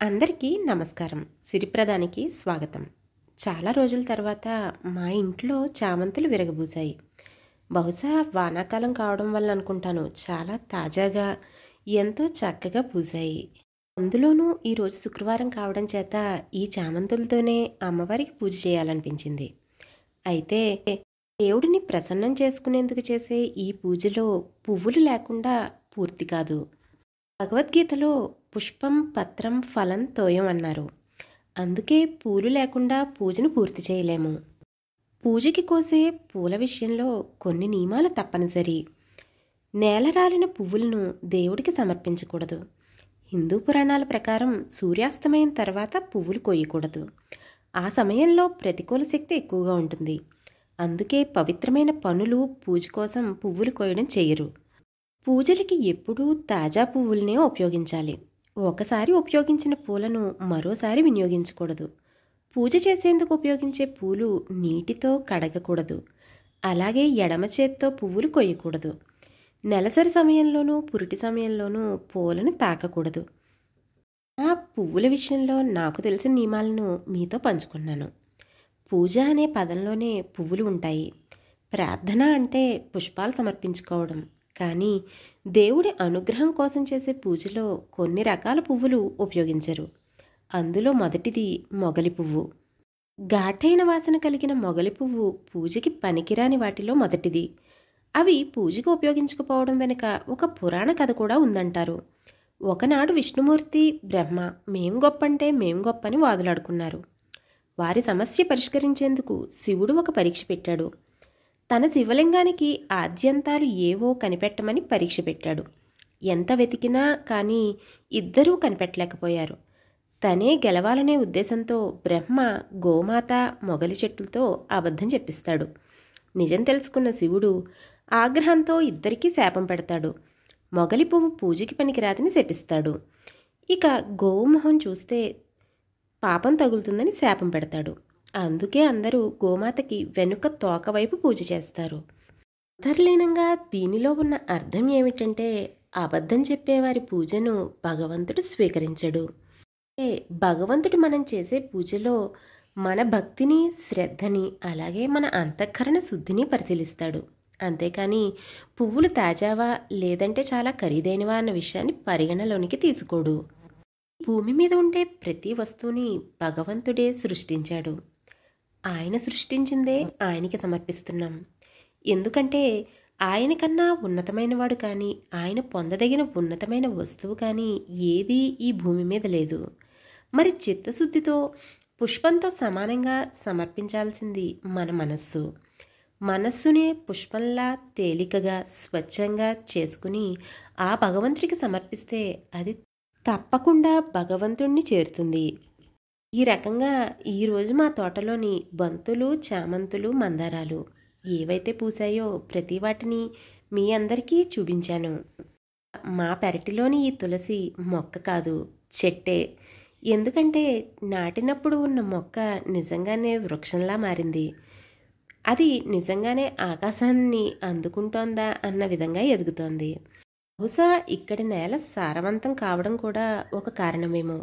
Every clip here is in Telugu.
అందరికీ నమస్కారం. సిరిప్రదానికి స్వాగతం. చాలా రోజుల తర్వాత మా ఇంట్లో చామంతులు విరగబూశాయి. బహుశా వానాకాలం కావడం వల్ల అనుకుంటాను. చాలా తాజాగా, ఎంతో చక్కగా పూసాయి. అందులోనూ ఈరోజు శుక్రవారం కావడం చేత ఈ చామంతులతోనే అమ్మవారికి పూజ చేయాలనిపించింది. అయితే దేవుడిని ప్రసన్నం చేసుకునేందుకు చేసే ఈ పూజలో పువ్వులు లేకుండా పూర్తి కాదు. భగవద్గీతలో పుష్పం పత్రం ఫలం తోయం అన్నారు. అందుకే పూలు లేకుండా పూజను పూర్తి చేయలేము. పూజకి కోసే పూల విషయంలో కొన్ని నియమాలు తప్పనిసరి. నేలరాలిన పువ్వులను దేవుడికి సమర్పించకూడదు. హిందూ పురాణాల ప్రకారం సూర్యాస్తమయం తర్వాత పువ్వులు కొయ్యకూడదు. ఆ సమయంలో ప్రతికూల శక్తి ఎక్కువగా ఉంటుంది. అందుకే పవిత్రమైన పనులు పూజ కోసం పువ్వులు కోయడం చేయరు. పూజలకి ఎప్పుడూ తాజా పువ్వులనే ఉపయోగించాలి. ఒకసారి ఉపయోగించిన పూలను మరోసారి వినియోగించకూడదు. పూజ చేసేందుకు ఉపయోగించే పూలు నీటితో కడగకూడదు. అలాగే ఎడమ చేత్తో పువ్వులు కొయ్యకూడదు. నెలసరి సమయంలోనూ పురిటి సమయంలోనూ పూలను తాకకూడదు. ఆ పువ్వుల విషయంలో నాకు తెలిసిన నియమాలను మీతో పంచుకున్నాను. పూజ అనే పదంలోనే పువ్వులు ఉంటాయి. ప్రార్థన అంటే పుష్పాలు సమర్పించుకోవడం. కానీ దేవుడి అనుగ్రహం కోసం చేసే పూజలో కొన్ని రకాల పువ్వులు ఉపయోగించరు. అందులో మొదటిది మొగలి పువ్వు. ఘాటైన వాసన కలిగిన మొగలి పువ్వు పూజకి పనికిరాని వాటిలో మొదటిది. అవి పూజకు ఉపయోగించకపోవడం వెనుక ఒక పురాణ కథ కూడా ఉందంటారు. ఒకనాడు విష్ణుమూర్తి బ్రహ్మ మేం గొప్పంటే మేం గొప్పని వాదులాడుకున్నారు. వారి సమస్య పరిష్కరించేందుకు శివుడు ఒక పరీక్ష పెట్టాడు. తన శివలింగానికి ఆద్యంతాలు ఏవో కనిపెట్టమని పరీక్ష పెట్టాడు. ఎంత వెతికినా కానీ ఇద్దరూ కనిపెట్టలేకపోయారు. తనే గెలవాలనే ఉద్దేశంతో బ్రహ్మ గోమాత మొగలి చెట్టులతో అబద్ధం చెప్పిస్తాడు. నిజం తెలుసుకున్న శివుడు ఆగ్రహంతో ఇద్దరికీ శాపం పెడతాడు. మొగలి పువ్వు పూజకి పనికిరాదని శపిస్తాడు. ఇక గోవు మొహం చూస్తే పాపం తగులుతుందని శాపం పెడతాడు. అందుకే అందరూ గోమాతకి వెనుక తోక వైపు పూజ చేస్తారు. అంతర్లీనంగా దీనిలో ఉన్న అర్థం ఏమిటంటే అబద్ధం చెప్పేవారి పూజను భగవంతుడు స్వీకరించడు. భగవంతుడు మనం చేసే పూజలో మన భక్తిని, శ్రద్ధని, అలాగే మన అంతఃకరణ శుద్ధిని పరిశీలిస్తాడు. అంతేకాని పువ్వులు తాజావా లేదంటే చాలా ఖరీదైనవా అన్న విషయాన్ని పరిగణలోనికి తీసుకోడు. భూమి మీద ఉండే ప్రతి వస్తువుని భగవంతుడే సృష్టించాడు. ఆయన సృష్టించిందే ఆయనకి సమర్పిస్తున్నాం. ఎందుకంటే ఆయన కన్నా ఉన్నతమైనవాడు కానీ, ఆయన పొందదగిన ఉన్నతమైన వస్తువు కానీ ఏదీ ఈ భూమి మీద లేదు. మరి చిత్తశుద్ధితో పుష్పంతో సమానంగా సమర్పించాల్సింది మన మనస్సు. మనస్సునే పుష్పంలా తేలికగా, స్వచ్ఛంగా చేసుకుని ఆ భగవంతుడికి సమర్పిస్తే అది తప్పకుండా భగవంతుణ్ణి చేరుతుంది. ఈ రకంగా ఈరోజు మా తోటలోని బంతులు, చామంతులు, మందారాలు ఏవైతే పూసాయో ప్రతి వాటిని మీ అందరికీ చూపించాను. మా పెరటిలోని ఈ తులసి మొక్క కాదు, చెట్టే. ఎందుకంటే నాటినప్పుడు ఉన్న మొక్క నిజంగానే వృక్షంలా మారింది. అది నిజంగానే ఆకాశాన్ని అందుకుంటోందా అన్న విధంగా ఎదుగుతోంది. బహుశా ఇక్కడి నేల సారవంతం కావడం కూడా ఒక కారణమేమో.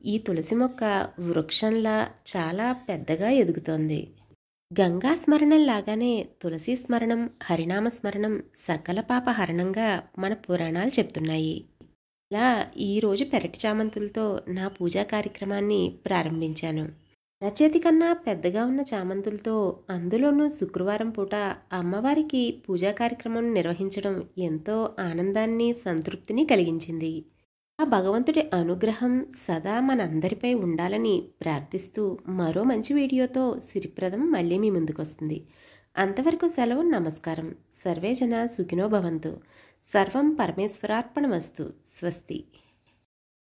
ఈ తులసి మొక్క వృక్షంలా చాలా పెద్దగా ఎదుగుతోంది. గంగా స్మరణం లాగానే తులసి స్మరణం, హరినామ స్మరణం సకల పాప హరణంగా మన పురాణాలు చెప్తున్నాయి. ఇలా ఈరోజు పెరటి చామంతులతో నా పూజా కార్యక్రమాన్ని ప్రారంభించాను. అరచేతి కన్నా పెద్దగా ఉన్న చామంతులతో, అందులోనూ శుక్రవారం పూట అమ్మవారికి పూజా కార్యక్రమం నిర్వహించడం ఎంతో ఆనందాన్ని, సంతృప్తిని కలిగించింది. ఆ భగవంతుడి అనుగ్రహం సదా మనందరిపై ఉండాలని ప్రార్థిస్తూ మరో మంచి వీడియోతో సిరిప్రదం మళ్ళీ మీ ముందుకొస్తుంది. అంతవరకు సెలవు. నమస్కారం. సర్వే జన సుఖినో భవంతు. సర్వం పరమేశ్వరార్పణమస్తు. స్వస్తి.